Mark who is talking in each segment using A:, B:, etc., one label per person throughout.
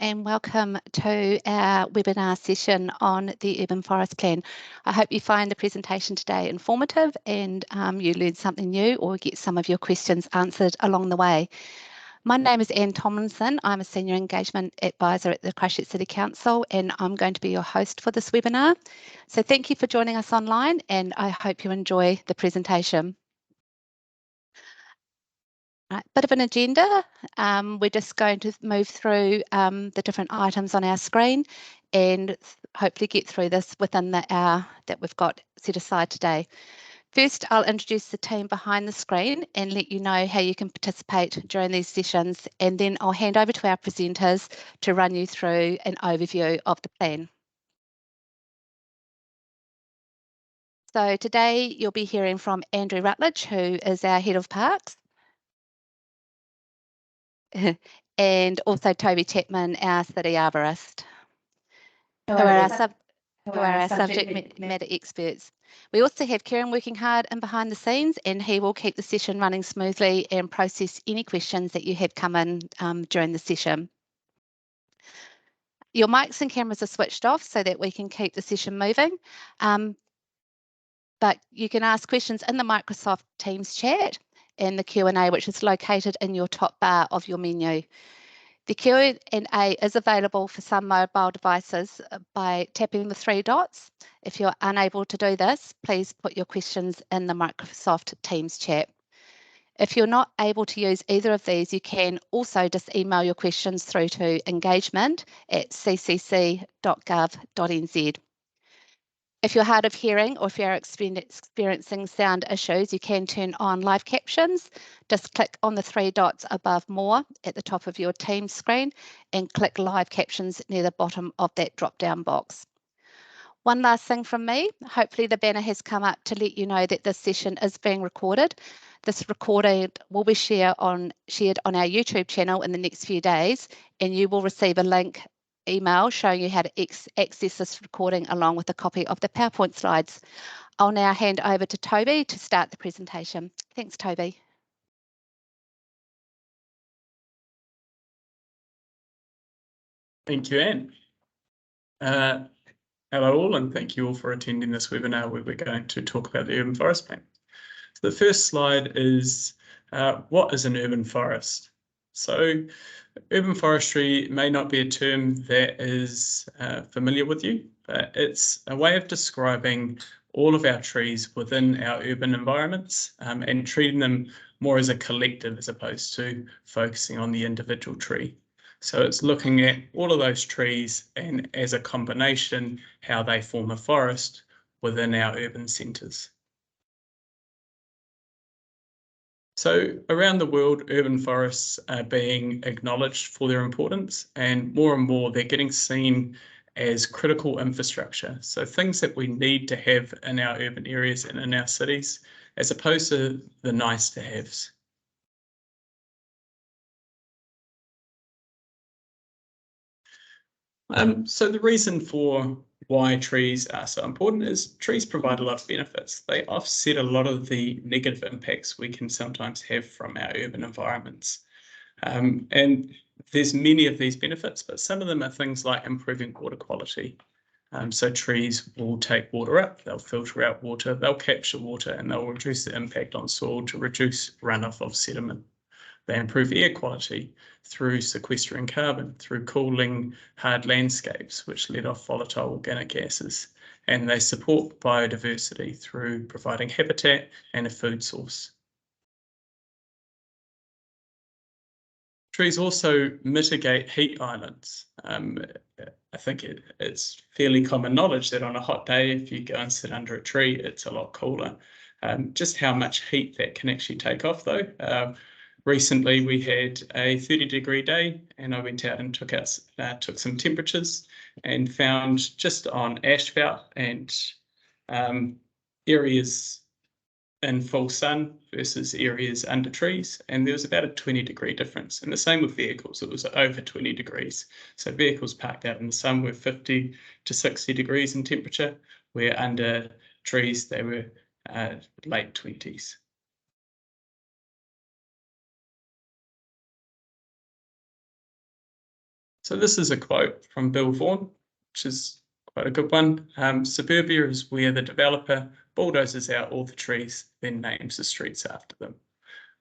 A: and welcome to our webinar session on the Urban Forest Plan. I hope you find the presentation today informative and you learned something new or get some of your questions answered along the way. My name is Anne Tomlinson. I'm a Senior Engagement Advisor at the Christchurch City Council and I'm going to be your host for this webinar. So thank you for joining us online and I hope you enjoy the presentation. Right, bit of an agenda. We're just going to move through the different items on our screen and hopefully get through this within the hour that we've got set aside today. First, I'll introduce the team behind the screen and let you know how you can participate during these sessions, and then I'll hand over to our presenters to run you through an overview of the plan. So today you'll be hearing from Andrew Rutledge, who is our Head of Parks. And also Toby Chapman, our city arborist, who are our subject matter experts. We also have Kieran working hard and behind the scenes, and he will keep the session running smoothly and process any questions that you have come in during the session. Your mics and cameras are switched off so that we can keep the session moving. But you can ask questions in the Microsoft Teams chat and the Q&A, which is located in your top bar of your menu. The Q&A is available for some mobile devices by tapping the three dots. If you're unable to do this, please put your questions in the Microsoft Teams chat. If you're not able to use either of these, you can also just email your questions through to engagement@ccc.gov.nz. If you're hard of hearing or if you're experiencing sound issues, you can turn on live captions. Just click on the three dots above More at the top of your Teams screen and click Live Captions near the bottom of that drop-down box. One last thing from me, hopefully the banner has come up to let you know that this session is being recorded. This recording will be shared on our YouTube channel in the next few days, and you will receive a link email showing you how to access this recording along with a copy of the PowerPoint slides. I'll now hand over to Toby to start the presentation. Thanks, Toby.
B: Thank you, Anne. Hello all, and thank you all for attending this webinar where we're going to talk about the Urban Forest Plan. So the first slide is what is an urban forest? So urban forestry may not be a term that is familiar with you, but it's a way of describing all of our trees within our urban environments and treating them more as a collective as opposed to focusing on the individual tree. So it's looking at all of those trees and as a combination, how they form a forest within our urban centres. So around the world, urban forests are being acknowledged for their importance, and more they're getting seen as critical infrastructure. So things that we need to have in our urban areas and in our cities, as opposed to the nice to haves. So the reason for why trees are so important is trees provide a lot of benefits. They offset a lot of the negative impacts we can sometimes have from our urban environments. And there's many of these benefits, but some of them are things like improving water quality. So trees will take water up, they'll filter out water, they'll capture water, and they'll reduce the impact on soil to reduce runoff of sediment. They improve air quality through sequestering carbon, through cooling hard landscapes, which let off volatile organic gases. And they support biodiversity through providing habitat and a food source. Trees also mitigate heat islands. I think it's fairly common knowledge that on a hot day, if you go and sit under a tree, it's a lot cooler. Just how much heat that can actually take off though. Recently, we had a 30-degree day, and I went out and took some temperatures and found just on asphalt and areas in full sun versus areas under trees, and there was about a 20-degree difference. And the same with vehicles, it was over 20 degrees. So vehicles parked out in the sun were 50 to 60 degrees in temperature, where under trees they were late 20s. So this is a quote from Bill Vaughan, which is quite a good one. Suburbia is where the developer bulldozes out all the trees, then names the streets after them.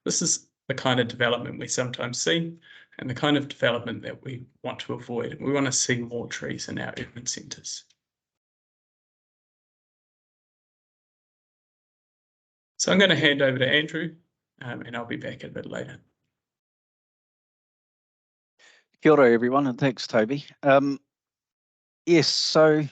B: This is the kind of development we sometimes see and the kind of development that we want to avoid. We want to see more trees in our urban centres. So I'm going to hand over to Andrew, and I'll be back a bit later.
C: Kia ora, everyone, and thanks, Toby. Yes, so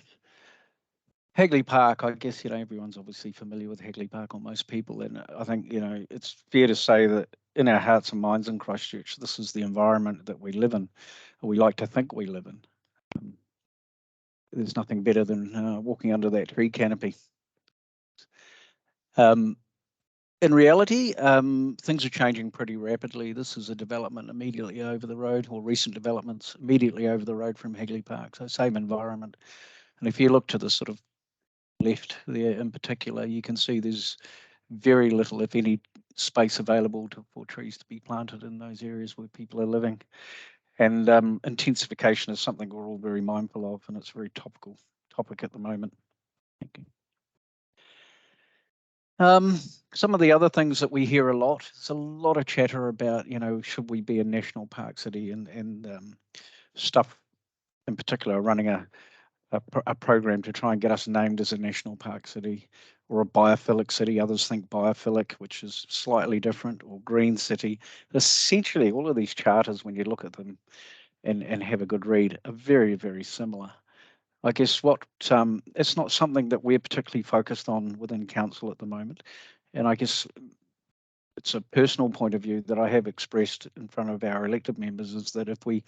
C: Hagley Park, I guess, everyone's obviously familiar with Hagley Park, or most people, and I think, it's fair to say that in our hearts and minds in Christchurch, this is the environment that we live in, or we like to think we live in. There's nothing better than walking under that tree canopy. In reality, things are changing pretty rapidly. This is a development immediately over the road, or recent developments immediately over the road from Hagley Park, so same environment. And if you look to the sort of left there in particular, you can see there's very little, if any, space available for trees to be planted in those areas where people are living. And intensification is something we're all very mindful of, and it's a very topical topic at the moment. Thank you. Some of the other things that we hear a lot, there's a lot of chatter about, should we be a national park city, and stuff in particular running a program to try and get us named as a national park city, or a biophilic city. Others think biophilic, which is slightly different, or green city. Essentially, all of these charters, when you look at them and have a good read, are very, very similar. I guess it's not something that we're particularly focused on within council at the moment. And I guess it's a personal point of view that I have expressed in front of our elected members, is that if we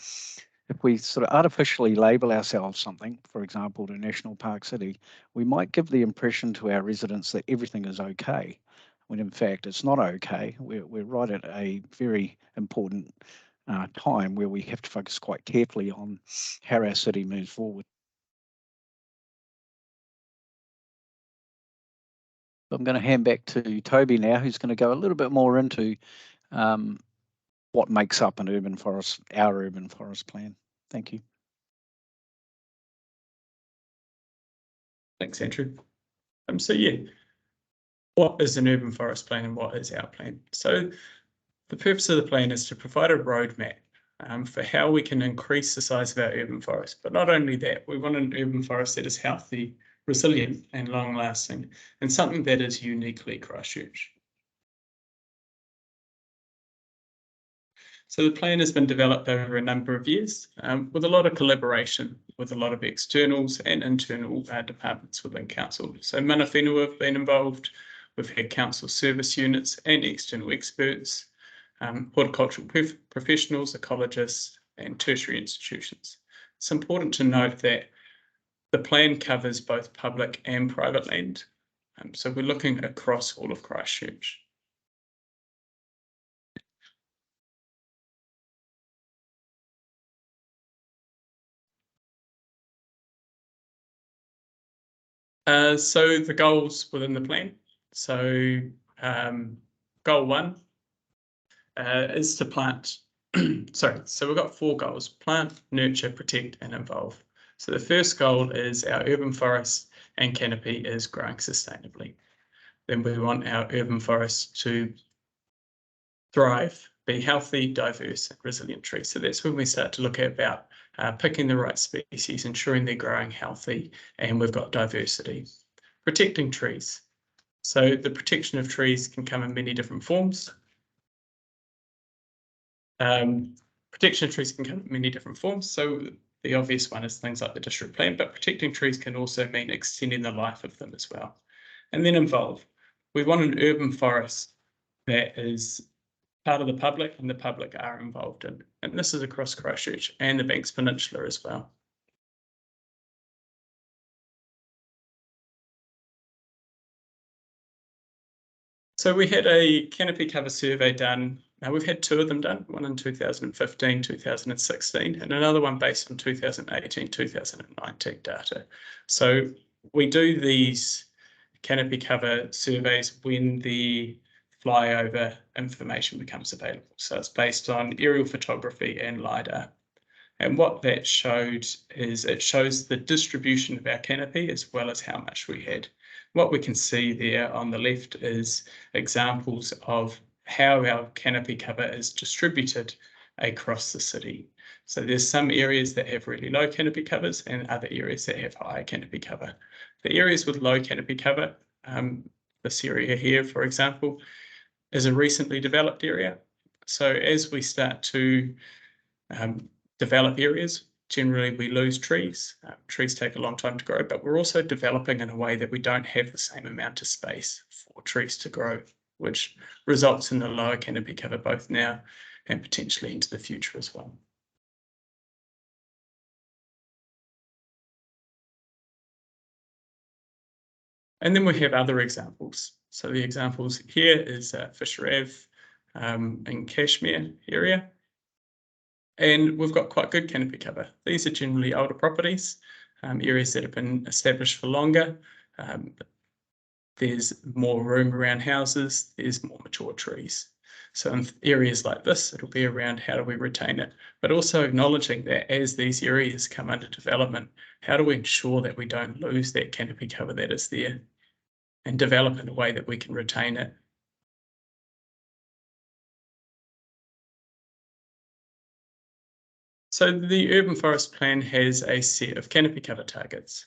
C: sort of artificially label ourselves something, for example, to National Park City, we might give the impression to our residents that everything is okay, when in fact it's not okay. We're right at a very important time where we have to focus quite carefully on how our city moves forward. I'm going to hand back to Toby now, who's going to go a little bit more into what makes up an urban forest, our urban forest plan. Thank you.
B: Thanks, Andrew. So yeah, what is an urban forest plan and what is our plan? So the purpose of the plan is to provide a roadmap for how we can increase the size of our urban forest. But not only that, we want an urban forest that is healthy, resilient and long-lasting, and something that is uniquely Christchurch. So the plan has been developed over a number of years with a lot of collaboration with a lot of externals and internal departments within council. So mana whenua have been involved. We've had council service units and external experts, horticultural professionals, ecologists and tertiary institutions. It's important to note that the plan covers both public and private land. So we're looking across all of Christchurch. So the goals within the plan. So goal 1 is to plant. So we've got 4 goals: plant, nurture, protect and involve. So the first goal is our urban forest and canopy is growing sustainably. Then we want our urban forest to thrive, be healthy, diverse and resilient trees. So that's when we start to look at about picking the right species, ensuring they're growing healthy and we've got diversity. Protecting trees. So the protection of trees can come in many different forms. Protection of trees can come in many different forms. So the obvious one is things like the district plan, but protecting trees can also mean extending the life of them as well. And then involve. We want an urban forest that is part of the public and the public are involved in. And this is across Christchurch and the Banks Peninsula as well. So we had a canopy cover survey done. Now we've had 2 of them done, one in 2015, 2016, and another one based on 2018, 2019 data. So we do these canopy cover surveys when the flyover information becomes available. So it's based on aerial photography and LiDAR. And what that showed is it shows the distribution of our canopy as well as how much we had. What we can see there on the left is examples of how our canopy cover is distributed across the city. So there's some areas that have really low canopy covers and other areas that have high canopy cover. The areas with low canopy cover, this area here, for example, is a recently developed area. So as we start to develop areas, generally we lose trees. Trees take a long time to grow, but we're also developing in a way that we don't have the same amount of space for trees to grow, which results in a lower canopy cover both now and potentially into the future as well. And then we have other examples. So the examples here is Fisher Ave in Cashmere area. And we've got quite good canopy cover. These are generally older properties, areas that have been established for longer. There's more room around houses, there's more mature trees. So in areas like this, it'll be around how do we retain it, but also acknowledging that as these areas come under development, how do we ensure that we don't lose that canopy cover that is there and develop in a way that we can retain it. So the urban forest plan has a set of canopy cover targets.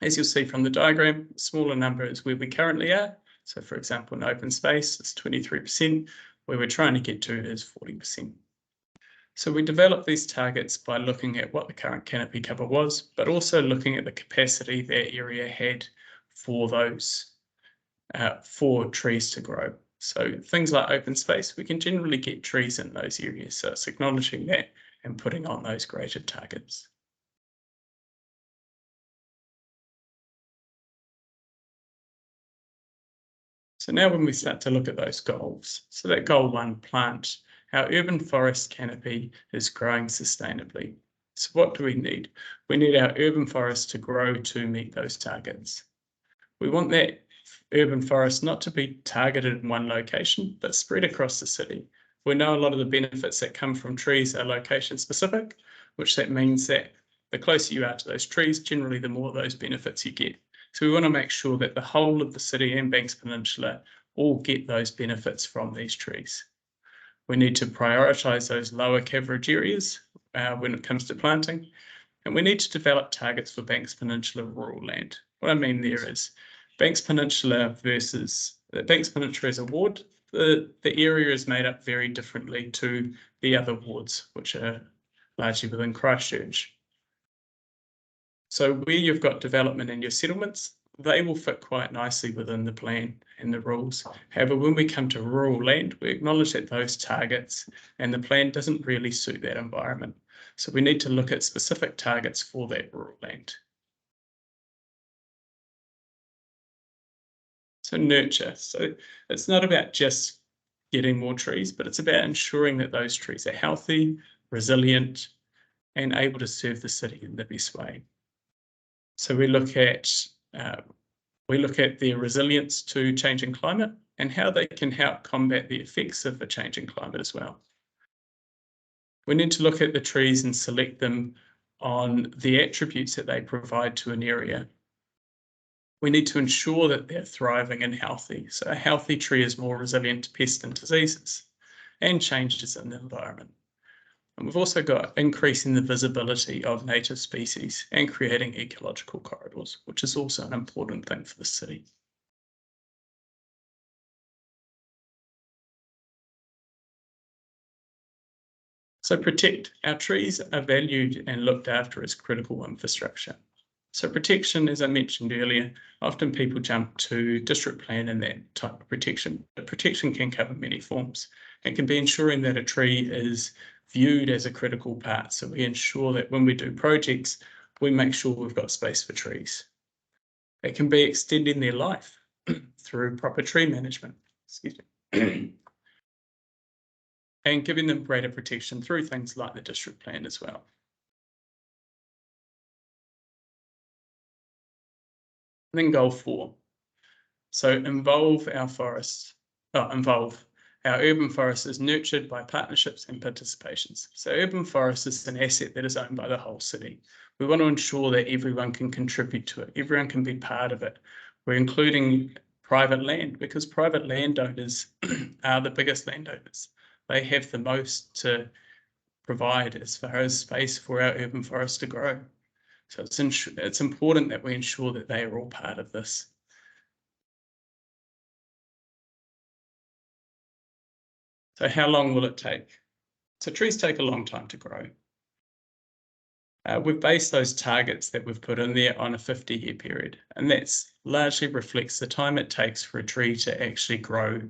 B: As you'll see from the diagram, a smaller number is where we currently are. So for example, in open space, it's 23%. Where we're trying to get to is 40%. So we developed these targets by looking at what the current canopy cover was, but also looking at the capacity that area had for those, for trees to grow. So things like open space, we can generally get trees in those areas. So it's acknowledging that and putting on those graded targets. So now when we start to look at those goals, so that goal 1, plant, our urban forest canopy is growing sustainably. So what do we need? We need our urban forest to grow to meet those targets. We want that urban forest not to be targeted in one location, but spread across the city. We know a lot of the benefits that come from trees are location specific, which that means that the closer you are to those trees, generally the more of those benefits you get. So we want to make sure that the whole of the city and Banks Peninsula all get those benefits from these trees. We need to prioritise those lower coverage areas when it comes to planting, and we need to develop targets for Banks Peninsula rural land. What I mean there is Banks Peninsula versus Banks Peninsula as a ward, the area is made up very differently to the other wards, which are largely within Christchurch. So where you've got development in your settlements, they will fit quite nicely within the plan and the rules. However, when we come to rural land, we acknowledge that those targets and the plan doesn't really suit that environment. So we need to look at specific targets for that rural land. So nurture. So it's not about just getting more trees, but it's about ensuring that those trees are healthy, resilient, and able to serve the city in the best way. So we look at their resilience to changing climate and how they can help combat the effects of a changing climate as well. We need to look at the trees and select them on the attributes that they provide to an area. We need to ensure that they're thriving and healthy. So a healthy tree is more resilient to pests and diseases and changes in the environment. And we've also got increasing the visibility of native species and creating ecological corridors, which is also an important thing for the city. So protect. Our trees are valued and looked after as critical infrastructure. So protection, as I mentioned earlier, often people jump to district plan and that type of protection, but protection can cover many forms. It can be ensuring that a tree is viewed as a critical part. So we ensure that when we do projects, we make sure we've got space for trees. It can be extending their life through proper tree management, excuse me, and giving them greater protection through things like the district plan as well. And then goal 4. So involve our Our urban forest is nurtured by partnerships and participations. So urban forest is an asset that is owned by the whole city. We want to ensure that everyone can contribute to it. Everyone can be part of it. We're including private land because private landowners are the biggest landowners. They have the most to provide as far as space for our urban forest to grow. So it's important that we ensure that they are all part of this. So how long will it take? So trees take a long time to grow. We've based those targets that we've put in there on a 50-year period, and that's largely reflects the time it takes for a tree to actually grow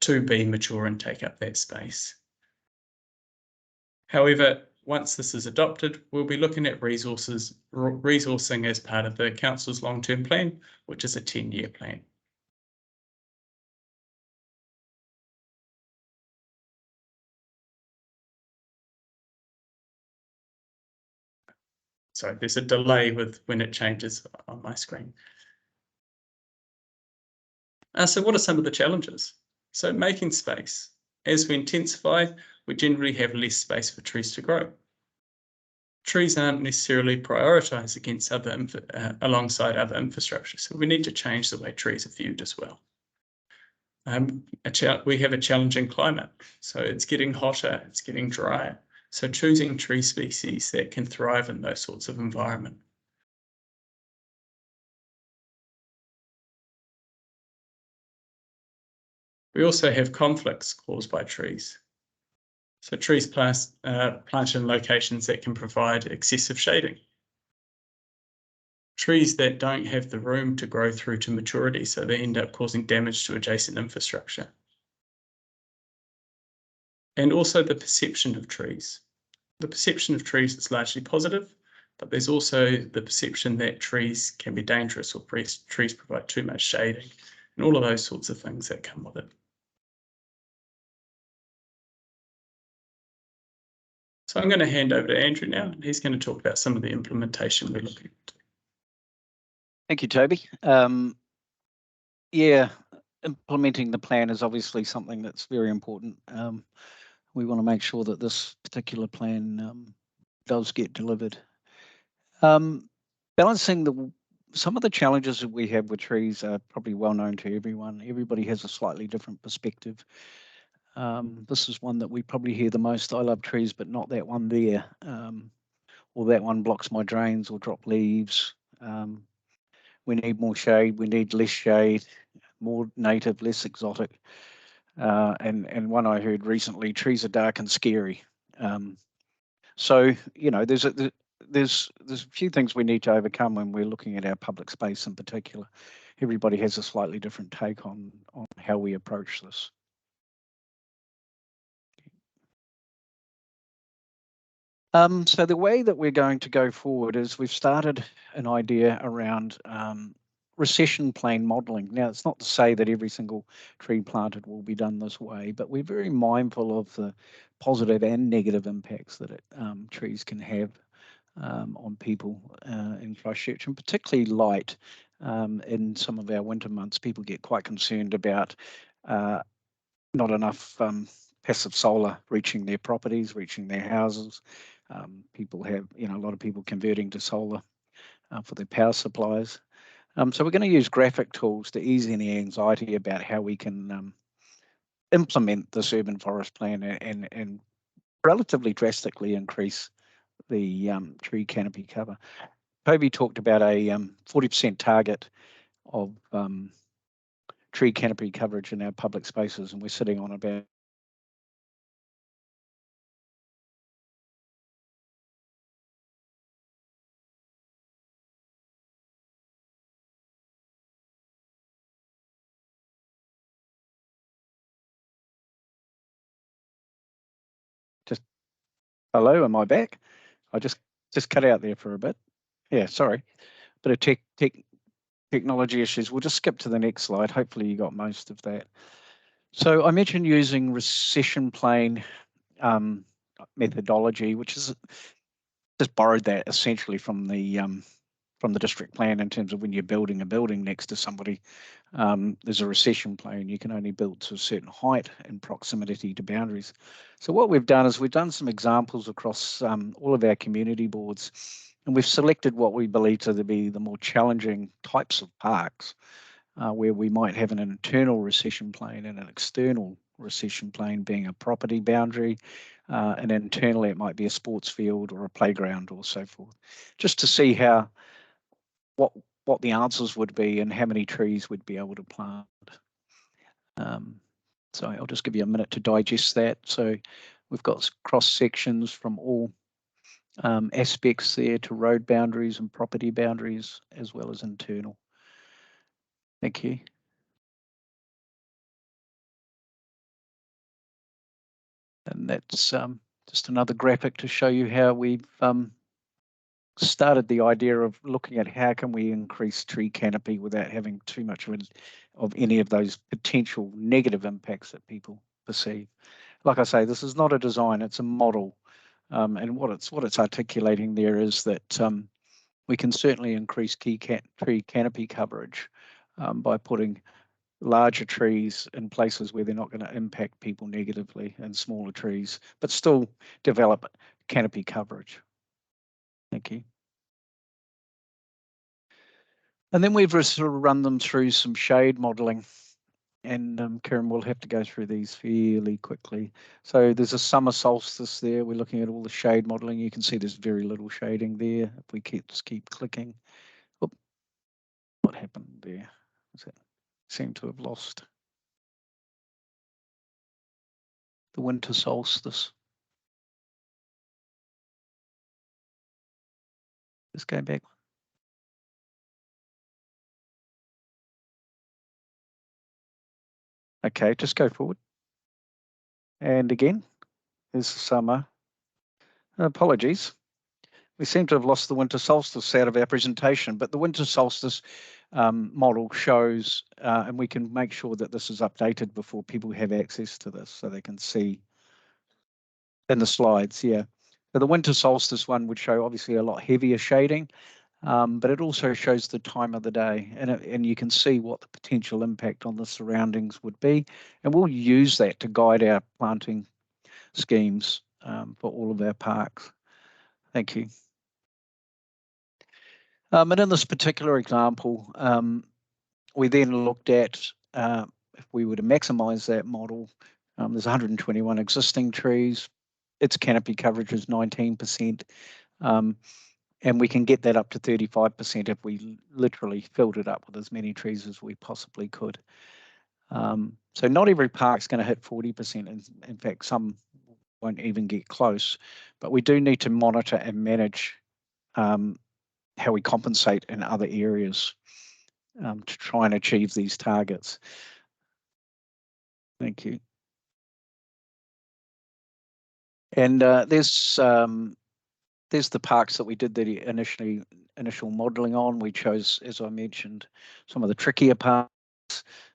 B: to be mature and take up that space. However, once this is adopted, we'll be looking at resourcing as part of the council's long-term plan, which is a 10-year plan. Sorry, there's a delay with when it changes on my screen. So what are some of the challenges? So making space. As we intensify, we generally have less space for trees to grow. Trees aren't necessarily prioritised against alongside other infrastructure, so we need to change the way trees are viewed as well. We have a challenging climate, so it's getting hotter, it's getting drier. So choosing tree species that can thrive in those sorts of environment. We also have conflicts caused by trees. So trees planted in locations that can provide excessive shading. Trees that don't have the room to grow through to maturity, so they end up causing damage to adjacent infrastructure. And also the perception of trees. The perception of trees is largely positive, but there's also the perception that trees can be dangerous or trees provide too much shading, and all of those sorts of things that come with it. So I'm going to hand over to Andrew now, and he's going to talk about some of the implementation we're looking at.
C: Thank you, Toby. Yeah, implementing the plan is obviously something that's very important. We want to make sure that this particular plan does get delivered. Balancing some of the challenges that we have with trees are probably well known to everyone. Everybody has a slightly different perspective. This is one that we probably hear the most. I love trees, but not that one there. Or that one blocks my drains or drop leaves. We need more shade. We need less shade, more native, less exotic. And one I heard recently, trees are dark and scary. So, you know, there's a few things we need to overcome when we're looking at our public space in particular. Everybody has a slightly different take on how we approach this. So the way that we're going to go forward is we've started an idea around recession plan modelling. Now, it's not to say that every single tree planted will be done this way, but we're very mindful of the positive and negative impacts that trees can have on people in Christchurch, and particularly light. In some of our winter months, people get quite concerned about not enough passive solar reaching their properties, reaching their houses. People have, a lot of people converting to solar for their power supplies. So we're going to use graphic tools to ease any anxiety about how we can implement this urban forest plan and relatively drastically increase the tree canopy cover. Toby talked about a 40% target of tree canopy coverage in our public spaces, and we're sitting on about hello, am I back? I just cut out there for a bit. Yeah, sorry. Bit of technology issues. We'll just skip to the next slide. Hopefully you got most of that. So I mentioned using recession plan methodology, which is just borrowed that essentially from the from the district plan in terms of when you're building a building next to somebody. There's a recession plan. You can only build to a certain height and proximity to boundaries. So what we've done is we've done some examples across all of our community boards, and we've selected what we believe to be the more challenging types of parks, where we might have an internal recession plane and an external recession plane being a property boundary, and internally it might be a sports field or a playground or so forth, just to see how what the answers would be and how many trees we'd be able to plant. So I'll just give you a minute to digest that. So we've got cross sections from all aspects there to road boundaries and property boundaries, as well as internal. Thank you. And that's just another graphic to show you how we've started the idea of looking at how can we increase tree canopy without having too much of any of those potential negative impacts that people perceive. Like I say, this is not a design, it's a model. And what it's articulating there is that we can certainly increase tree canopy coverage by putting larger trees in places where they're not going to impact people negatively, and smaller trees, but still develop canopy coverage. Thank you. And then we've sort of run them through some shade modelling, and Karen will have to go through these fairly quickly. So there's a summer solstice there. We're looking at all the shade modelling. You can see there's very little shading there. If we just keep clicking. Oop, what happened there? Seem to have lost the winter solstice. Let's go back. Okay, just go forward. And again, there's the summer. Apologies. We seem to have lost the winter solstice out of our presentation, but the winter solstice model shows, and we can make sure that this is updated before people have access to this so they can see in the slides. Yeah. So the winter solstice one would show obviously a lot heavier shading, but it also shows the time of the day, and you can see what the potential impact on the surroundings would be. And we'll use that to guide our planting schemes for all of our parks. Thank you. And in this particular example, we then looked at if we were to maximise that model, there's 121 existing trees. Its canopy coverage is 19%. And we can get that up to 35% if we literally filled it up with as many trees as we possibly could. So not every park's going to hit 40%. In fact, some won't even get close. But we do need to monitor and manage how we compensate in other areas to try and achieve these targets. Thank you. And there's the parks that we did the initial modelling on. We chose, as I mentioned, some of the trickier parks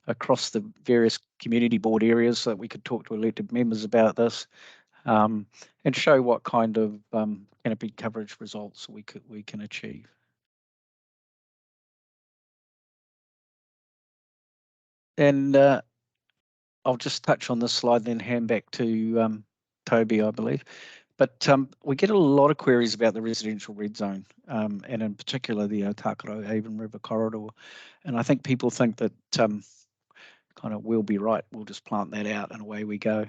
C: across the various community board areas so that we could talk to elected members about this, and show what kind of canopy coverage results we can achieve. And I'll just touch on this slide, then hand back to Toby, I believe. But we get a lot of queries about the residential red zone, and in particular the Otakaro Avon River corridor. And I think people think that kind of we'll be right, we'll just plant that out and away we go.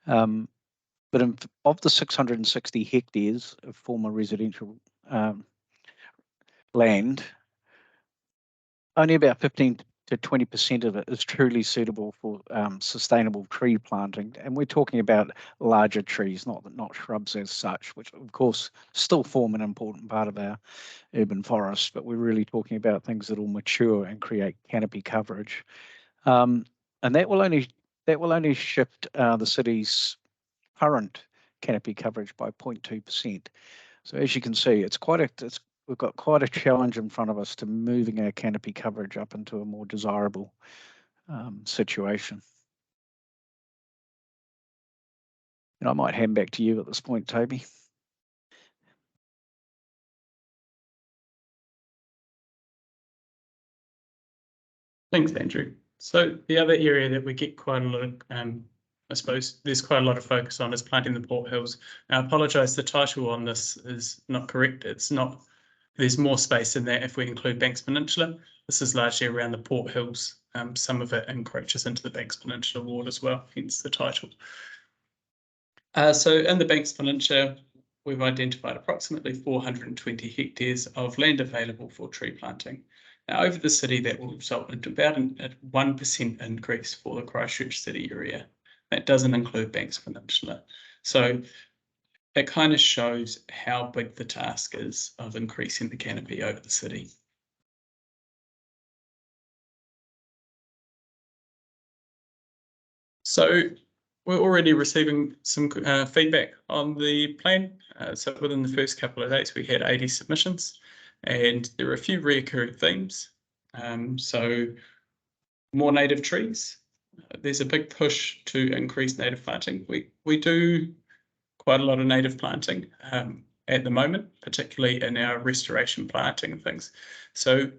C: But of the 660 hectares of former residential land, only about 15 to 20% of it is truly suitable for sustainable tree planting, and we're talking about larger trees, not shrubs as such, which of course still form an important part of our urban forests, but we're really talking about things that will mature and create canopy coverage, and that will only shift the city's current canopy coverage by 0.2%. So as you can see, we've got quite a challenge in front of us to moving our canopy coverage up into a more desirable situation. And I might hand back to you at this point, Toby.
B: Thanks, Andrew. So the other area that we get quite a lot of, I suppose there's quite a lot of focus on is planting the Port Hills. Now, I apologise, the title on this is not correct. It's not, there's more space in that if we include Banks Peninsula. This is largely around the Port Hills. Some of it encroaches into the Banks Peninsula ward as well, hence the title. So in the Banks Peninsula, we've identified approximately 420 hectares of land available for tree planting. Now, over the city, that will result in about a 1% increase for the Christchurch city area. That doesn't include Banks Peninsula. So it kind of shows how big the task is of increasing the canopy over the city. So we're already receiving some feedback on the plan. So within the first couple of days, we had 80 submissions, and there are a few recurring themes. So more native trees. There's a big push to increase native planting. We do quite a lot of native planting at the moment, particularly in our restoration planting and things. So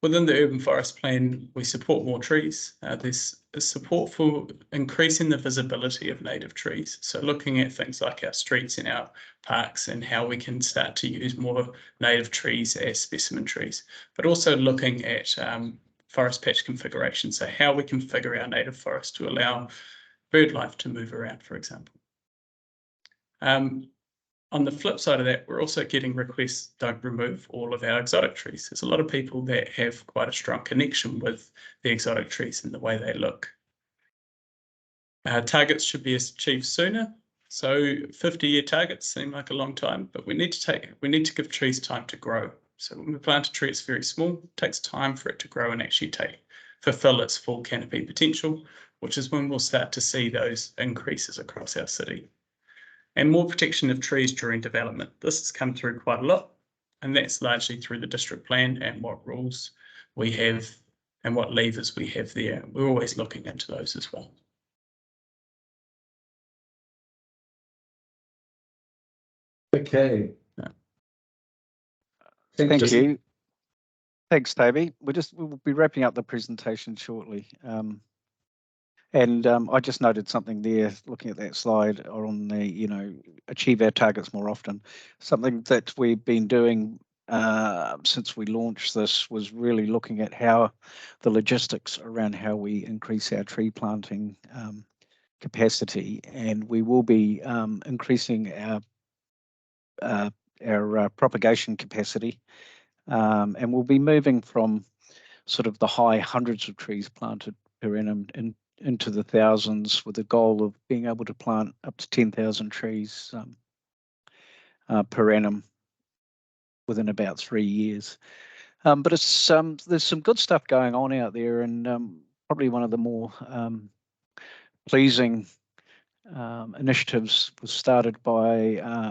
B: within the urban forest plan, we support more trees. There's support for increasing the visibility of native trees. So looking at things like our streets and our parks and how we can start to use more native trees as specimen trees, but also looking at forest patch configuration. So how we configure our native forest to allow bird life to move around, for example. On the flip side of that, we're also getting requests, don't remove all of our exotic trees. There's a lot of people that have quite a strong connection with the exotic trees and the way they look. Targets should be achieved sooner. So 50-year targets seem like a long time, but we need to give trees time to grow. So when we plant a tree, it's very small, it takes time for it to grow and actually fulfill its full canopy potential, which is when we'll start to see those increases across our city. And more protection of trees during development. This has come through quite a lot, and that's largely through the district plan and what rules we have and what levers we have there. We're always looking into those as well.
D: Okay.
B: Yeah.
C: Thank you. Thanks, Toby. We'll be wrapping up the presentation shortly. I just noted something there, looking at that slide on the, achieve our targets more often. Something that we've been doing since we launched this was really looking at how the logistics around how we increase our tree planting capacity, and we will be increasing our propagation capacity, and we'll be moving from sort of the high hundreds of trees planted per annum into the thousands, with the goal of being able to plant up to 10,000 trees per annum within about 3 years. But it's there's some good stuff going on out there, and probably one of the more pleasing initiatives was started by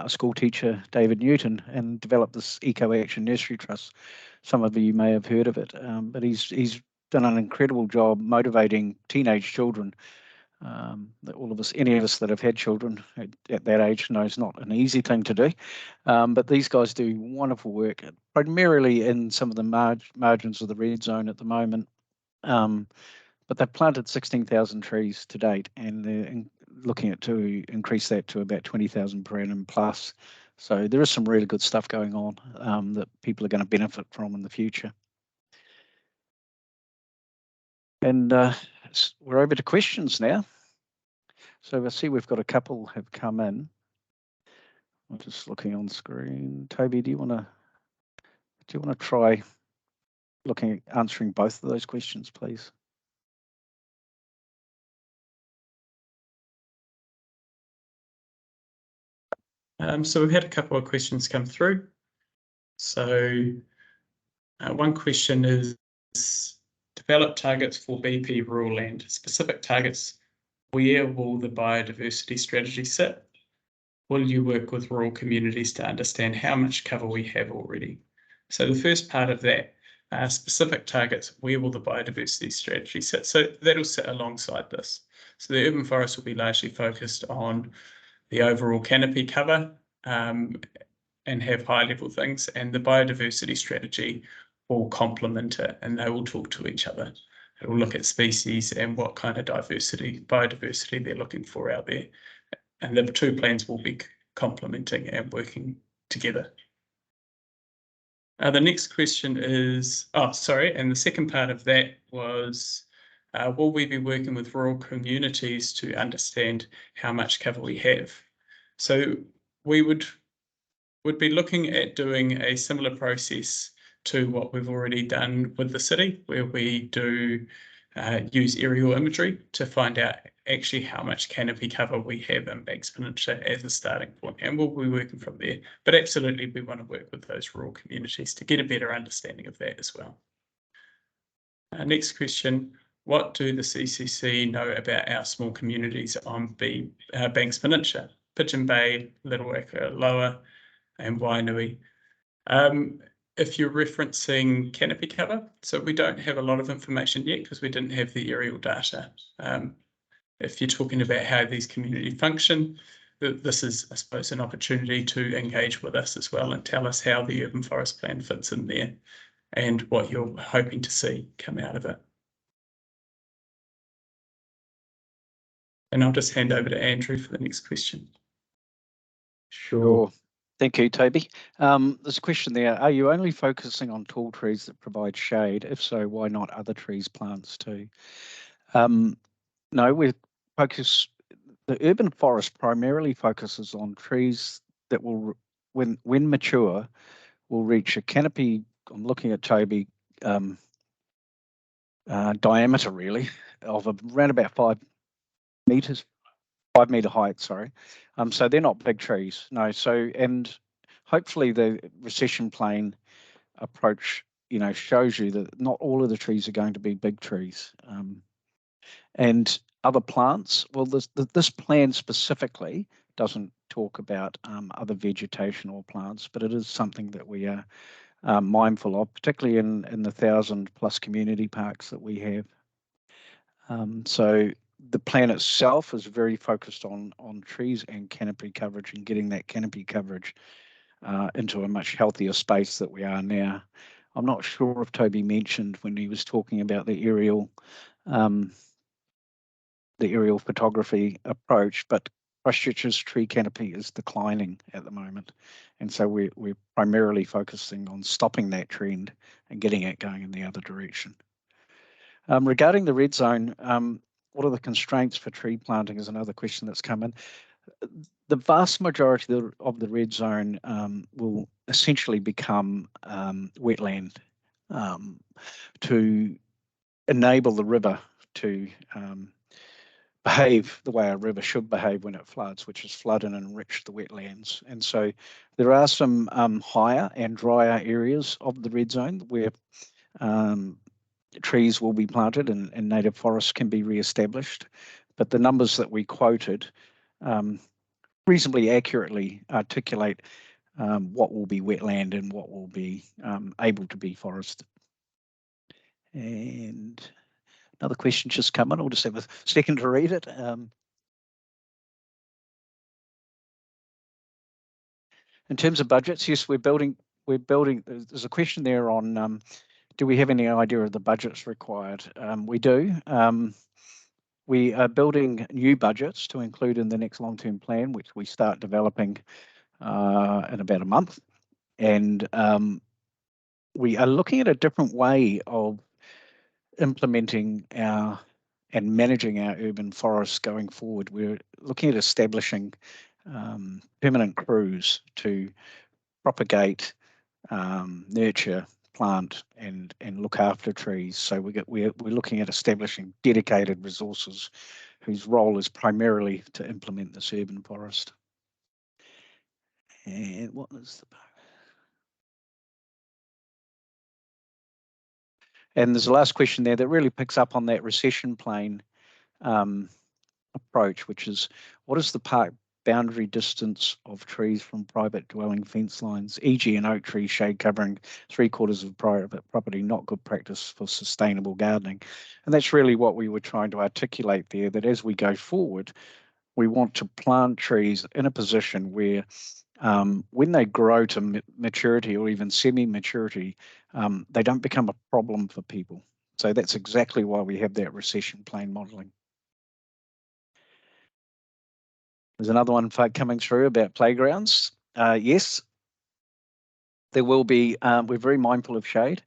C: a school teacher, David Newton, and developed this Eco Action Nursery Trust. Some of you may have heard of it, but he's done an incredible job motivating teenage children. Any of us that have had children at that age know it's not an easy thing to do, but these guys do wonderful work, primarily in some of the margins of the red zone at the moment. But they've planted 16,000 trees to date, and they're looking to increase that to about 20,000 per annum plus. So there is some really good stuff going on that people are going to benefit from in the future. And we're over to questions now. So I see we've got a couple have come in. I'm just looking on screen. Toby, do you want to try answering both of those questions, please?
B: So we've had a couple of questions come through. So one question is, develop targets for BP rural land, specific targets. Where will the biodiversity strategy sit? Will you work with rural communities to understand how much cover we have already? So the first part of that, specific targets, where will the biodiversity strategy sit? So that'll sit alongside this. So the urban forest will be largely focused on the overall canopy cover and have high level things, and the biodiversity strategy will complement it, and they will talk to each other. It'll look at species and what kind of biodiversity they're looking for out there. And the two plans will be complementing and working together. The next question is, and the second part of that was, will we be working with rural communities to understand how much cover we have? So we would be looking at doing a similar process to what we've already done with the city, where we do use aerial imagery to find out actually how much canopy cover we have in Banks Peninsula as a starting point, and we'll be working from there. But absolutely, we want to work with those rural communities to get a better understanding of that as well. Next question, what do the CCC know about our small communities on Banks Peninsula, Pigeon Bay, Little Waka, Lower, and Wainui? If you're referencing canopy cover, so we don't have a lot of information yet because we didn't have the aerial data. If you're talking about how these communities function, this is, I suppose, an opportunity to engage with us as well and tell us how the urban forest plan fits in there and what you're hoping to see come out of it. And I'll just hand over to Andrew for the next question.
D: Sure.
C: Thank you, Toby. There's a question there. Are you only focusing on tall trees that provide shade? If so, why not other trees, plants too? No, we focus. The urban forest primarily focuses on trees that will, when mature, will reach a canopy. I'm looking at Toby. Diameter really of around about 5 meters. 5 meter height, sorry. So they're not big trees, no. So, and hopefully the recession plane approach, shows you that not all of the trees are going to be big trees. And other plants, well, this plan specifically doesn't talk about other vegetation or plants, but it is something that we are mindful of, particularly in the 1,000+ community parks that we have. So the plan itself is very focused on trees and canopy coverage and getting that canopy coverage into a much healthier space that we are now. I'm not sure if Toby mentioned when he was talking about the aerial photography approach, but Christchurch's tree canopy is declining at the moment, and so we're primarily focusing on stopping that trend and getting it going in the other direction. Regarding the red zone, what are the constraints for tree planting is another question that's come in. The vast majority of the red zone will essentially become wetland to enable the river to behave the way a river should behave when it floods, which is flood and enrich the wetlands. And so there are some higher and drier areas of the red zone where trees will be planted and native forests can be re-established. But the numbers that we quoted reasonably accurately articulate what will be wetland and what will be able to be forested. And another question just come in. I'll just have a second to read it. In terms of budgets, yes, we're building. There's a question there on do we have any idea of the budgets required? We do. We are building new budgets to include in the next long-term plan, which we start developing in about a month. And we are looking at a different way of implementing and managing our urban forests going forward. We're looking at establishing permanent crews to propagate, nurture, plant and look after trees. So we're looking at establishing dedicated resources whose role is primarily to implement this urban forest. And what is the... And there's a last question there that really picks up on that recession plane approach, which is what is the park boundary distance of trees from private dwelling fence lines, e.g. an oak tree shade covering 3/4 of private property, not good practice for sustainable gardening. And that's really what we were trying to articulate there, that as we go forward, we want to plant trees in a position where when they grow to maturity or even semi-maturity, they don't become a problem for people. So that's exactly why we have that recession plane modelling. There's another one coming through about playgrounds. Yes, there will be. We're very mindful of shade.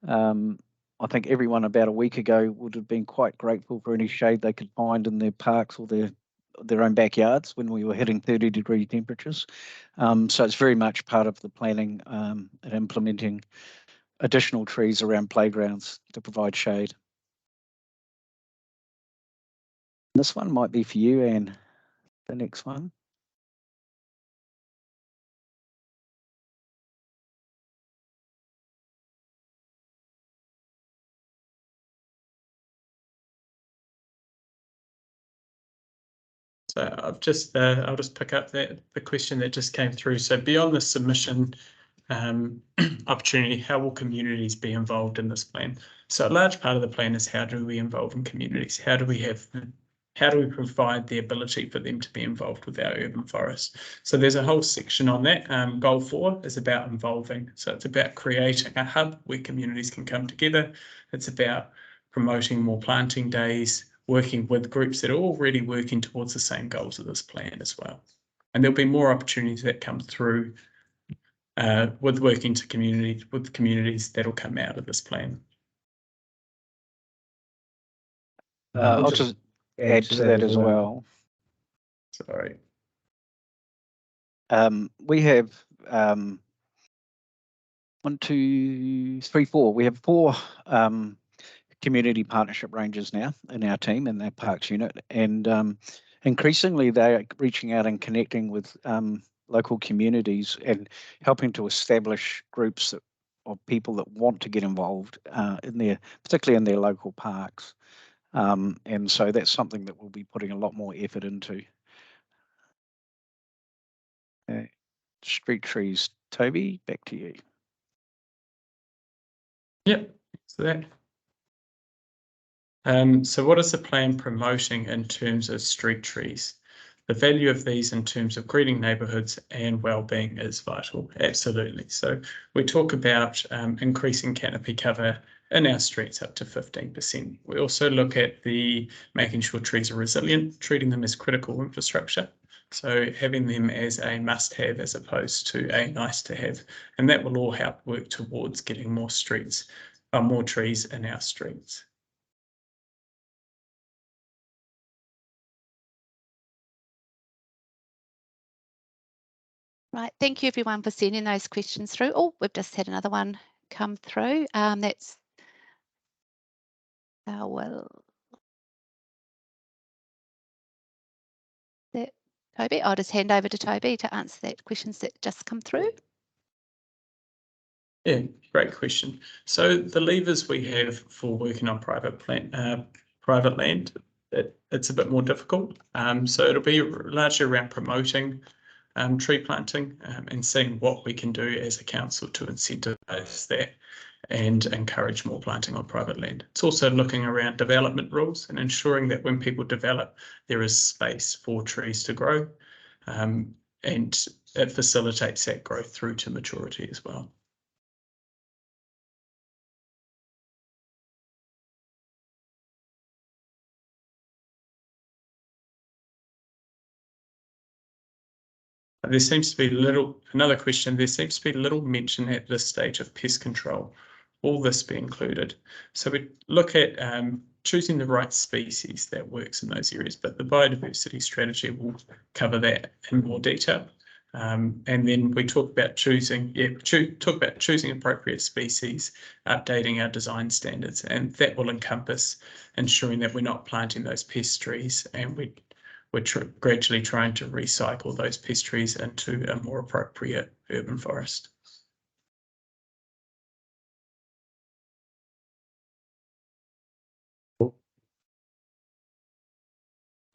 C: I think everyone about a week ago would have been quite grateful for any shade they could find in their parks or their own backyards when we were hitting 30-degree temperatures. So it's very much part of the planning and implementing additional trees around playgrounds to provide shade. This one might be for you, Anne, the next one.
B: So I'll just pick up the question that just came through. So beyond the submission opportunity, how will communities be involved in this plan? So a large part of the plan is how do we involve in communities? How do we provide the ability for them to be involved with our urban forest? So there's a whole section on that. Goal 4 is about involving. So it's about creating a hub where communities can come together. It's about promoting more planting days, working with groups that are already working towards the same goals of this plan as well. And there'll be more opportunities that come through with working with communities that'll come out of this plan.
C: I'll just add to that as well.
B: Sorry.
C: We have 1, 2, 3, 4. We have 4 community partnership rangers now in our team, in our parks unit, and increasingly they're reaching out and connecting with local communities and helping to establish groups of people that want to get involved particularly in their local parks. And so that's something that we'll be putting a lot more effort into. Street trees, Toby, back to you.
B: Yep, so that. So what is the plan promoting in terms of street trees? The value of these in terms of greening neighbourhoods and well-being is vital, absolutely. So we talk about increasing canopy cover in our streets up to 15%. We also look at making sure trees are resilient, treating them as critical infrastructure. So having them as a must-have as opposed to a nice-to-have, and that will all help work towards getting more trees in our streets.
A: Right, thank you everyone for sending those questions through. Oh, we've just had another one come through. That's Toby. I'll just hand over to Toby to answer that questions that just come through.
B: Yeah, great question. So the levers we have for working on private land, it's a bit more difficult. So it'll be largely around promoting tree planting and seeing what we can do as a council to incentivise that and encourage more planting on private land. It's also looking around development rules and ensuring that when people develop, there is space for trees to grow, and it facilitates that growth through to maturity as well. There seems to be another question, there seems to be little mention at this stage of pest control. Will this be included? So we look at choosing the right species that works in those areas, but the biodiversity strategy will cover that in more detail. And then we talk about choosing appropriate species, updating our design standards, and that will encompass ensuring that we're not planting those pest trees, and we're gradually trying to recycle those pest trees into a more appropriate urban forest.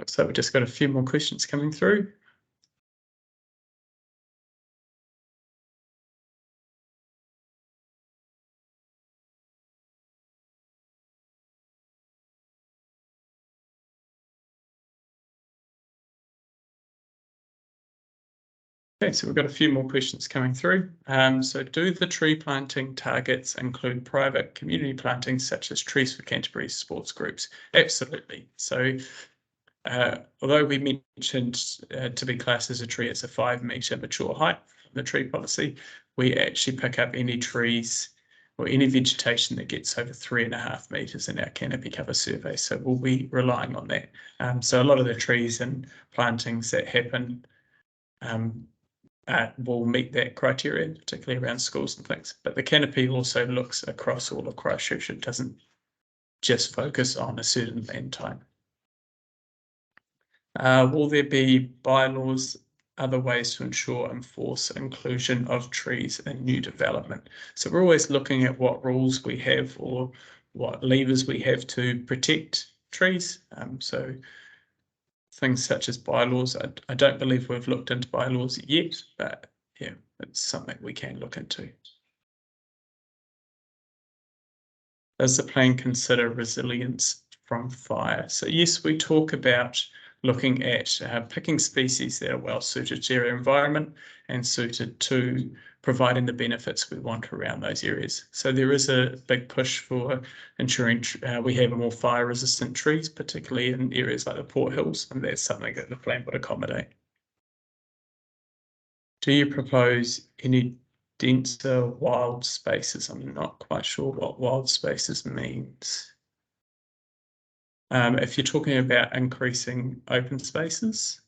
B: So we've just got a few more questions coming through. Okay, so we've got a few more questions coming through. So do the tree planting targets include private community plantings such as Trees for Canterbury sports groups? Absolutely. So although we mentioned to be classed as a tree, it's a 5-metre mature height from the tree policy, we actually pick up any trees or any vegetation that gets over 3.5 metres in our canopy cover survey. So we'll be relying on that. So a lot of the trees and plantings that happen will meet that criteria, particularly around schools and things. But the canopy also looks across all of Christchurch. It doesn't just focus on a certain land type. Will there be bylaws, other ways to ensure enforce inclusion of trees in new development? So we're always looking at what rules we have or what levers we have to protect trees. So things such as bylaws, I don't believe we've looked into bylaws yet, but yeah, it's something we can look into. Does the plan consider resilience from fire? So yes, we talk about looking at picking species that are well suited to their environment and suited to providing the benefits we want around those areas. So there is a big push for ensuring we have more fire resistant trees, particularly in areas like the Port Hills, and that's something that the plan would accommodate. Do you propose any denser wild spaces? I'm not quite sure what wild spaces means. If you're talking about increasing open spaces,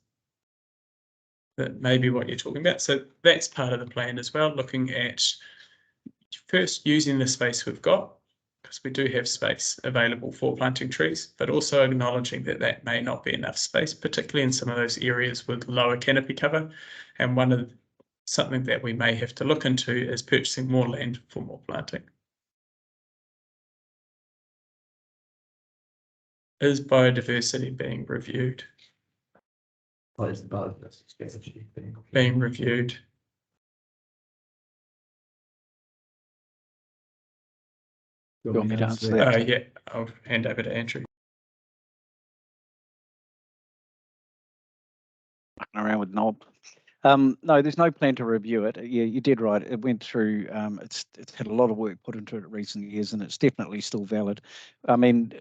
B: that may be what you're talking about. So that's part of the plan as well, looking at first using the space we've got, because we do have space available for planting trees, but also acknowledging that that may not be enough space, particularly in some of those areas with lower canopy cover. And something that we may have to look into is purchasing more land for more planting. Is biodiversity being reviewed?
D: What is the biodiversity strategy
B: Being reviewed.
C: You want me to answer that?
B: Yeah, I'll hand over to Andrew.
C: Around with knob. No, there's no plan to review it. Yeah, you did right. It went through. It's had a lot of work put into it in recent years, and it's definitely still valid. I mean,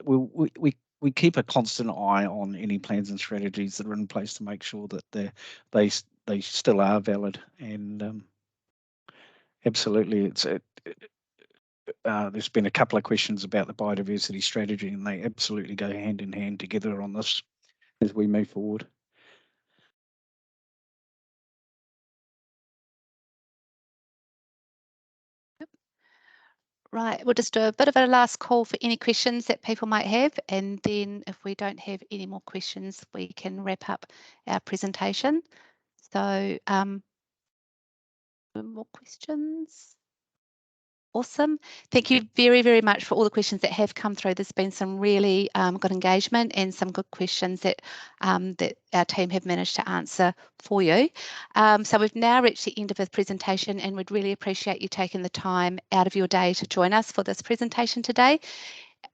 C: we keep a constant eye on any plans and strategies that are in place to make sure that they still are valid. And absolutely, there's been a couple of questions about the biodiversity strategy, and they absolutely go hand in hand together on this as we move forward.
A: Right, we'll just do a bit of a last call for any questions that people might have, and then if we don't have any more questions, we can wrap up our presentation. So, more questions? Awesome. Thank you very, very much for all the questions that have come through. There's been some really good engagement and some good questions that that our team have managed to answer for you. So we've now reached the end of the presentation, and we'd really appreciate you taking the time out of your day to join us for this presentation today.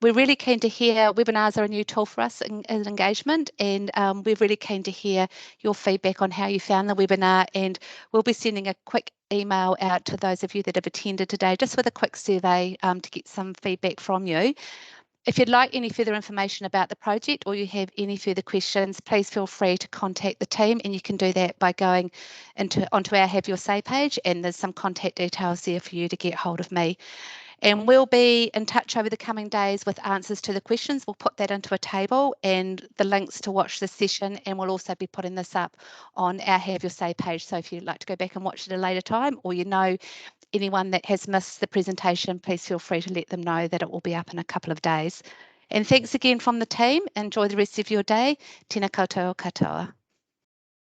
A: We're really keen to hear, webinars are a new tool for us in engagement, and we're really keen to hear your feedback on how you found the webinar, and we'll be sending a quick email out to those of you that have attended today, just with a quick survey to get some feedback from you. If you'd like any further information about the project or you have any further questions, please feel free to contact the team, and you can do that by going onto our Have Your Say page, and there's some contact details there for you to get hold of me. And we'll be in touch over the coming days with answers to the questions. We'll put that into a table and the links to watch this session, and we'll also be putting this up on our Have Your Say page. So if you'd like to go back and watch it at a later time, or you know anyone that has missed the presentation, please feel free to let them know that it will be up in a couple of days. And thanks again from the team. Enjoy the rest of your day. Tēnā koutou katoa.